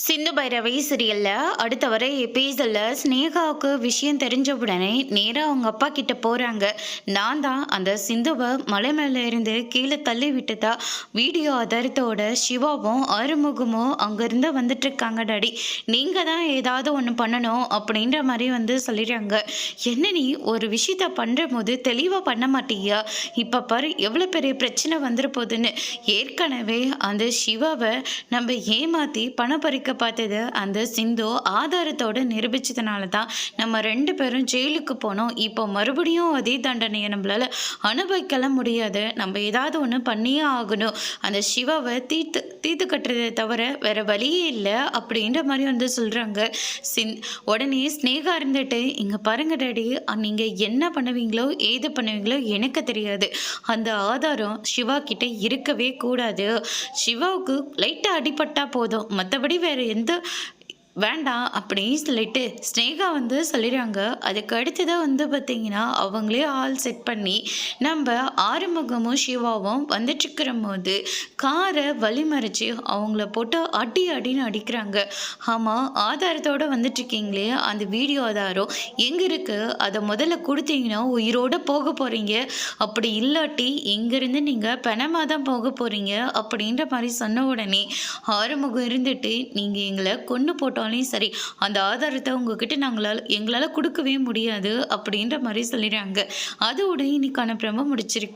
சிந்து பைரவி சீரியல்ல அடுத்த வர எபிசோட்ல ஸ்னேகாவுக்கு விஷயம் தெரிஞ்ச உடனே நேராக அவங்க அப்பா கிட்ட போறாங்க. நான் தான் அந்த சிந்துவை மலை மேல இருந்து கீழே தள்ளி விட்டுதா வீடியோ ஆதாரத்தோட சிவாவும் ஆறுமுகமும் அங்கிருந்து வந்துட்டு இருக்காங்க டாடி. நீங்க தான் ஏதாவது ஒன்று பண்ணணும் அப்படின்ற மாதிரி சொல்லிடுறாங்க. என்ன நீ ஒரு விஷயத்த பண்ற போது தெளிவா பண்ண மாட்டியா? இப்ப பாரு எவ்வளவு பெரிய பிரச்சனை வந்துட போகுதுன்னு. ஏற்கனவே அந்த சிவாவை நம்ம ஏமாத்தி பணம் பறிக்க பார்த்தது அந்த சிந்து ஆதாரத்தோட நிரூபிச்சதுனால தான் நம்ம 2 பேரும் ஜெயிலுக்கு போனோம். இப்போ மறுபடியும் அதே தண்டனையை நம்மளால அனுபவிக்கலாம் முடியாது. நம்ம ஏதாவது ஒன்று பண்ணியே ஆகணும். அந்த சிவாவை தீர்த்து கட்டுறதை தவிர வேற வழியே இல்லை அப்படின்ற மாதிரி சொல்றாங்க. உடனே ஸ்னேகா இருந்துட்டு இங்க பாருங்க டாடி, நீங்க என்ன பண்ணுவீங்களோ ஏது பண்ணுவீங்களோ எனக்கு தெரியாது. அந்த ஆதாரம் சிவா கிட்ட இருக்கவே கூடாது. சிவாவுக்கு லைட்டாக அடிபட்டா போதும், மற்றபடி வேற எந்த வேண்டாம் அப்படின்னு சொல்லிட்டு ஸ்னேகா சொல்லிடுறாங்க. அதுக்கு அடுத்ததாக பார்த்தீங்கன்னா அவங்களே ஆள் செட் பண்ணி நம்ம ஆறுமுகமும் சிவாவும் வந்துட்டுருக்கிற போது காரை வழிமறிச்சு அவங்கள போட்டு அடின்னு அடிக்கிறாங்க. ஆமாம், ஆதாரத்தோடு வந்துட்டுருக்கீங்களே, அந்த வீடியோ ஆதாரம் எங்கே இருக்குது? அதை முதல்ல கொடுத்தீங்கன்னா உயிரோடு போக போகிறீங்க. அப்படி இல்லாட்டி இங்கேருந்து நீங்கள் பணமாக தான் போக போகிறீங்க அப்படின்ற மாதிரி சொன்ன உடனே ஆறுமுகம் இருந்துட்டு நீங்கள் எங்களை கொண்டு போட்டோம் சரி, அந்த ஆதாரத்தை உங்ககிட்ட எங்களால் கொடுக்கவே முடியாது அப்படின்ற மாதிரி சொல்லிடுறாங்க. அதோட இன்னைக்கான பிரம முடிச்சிருக்கு.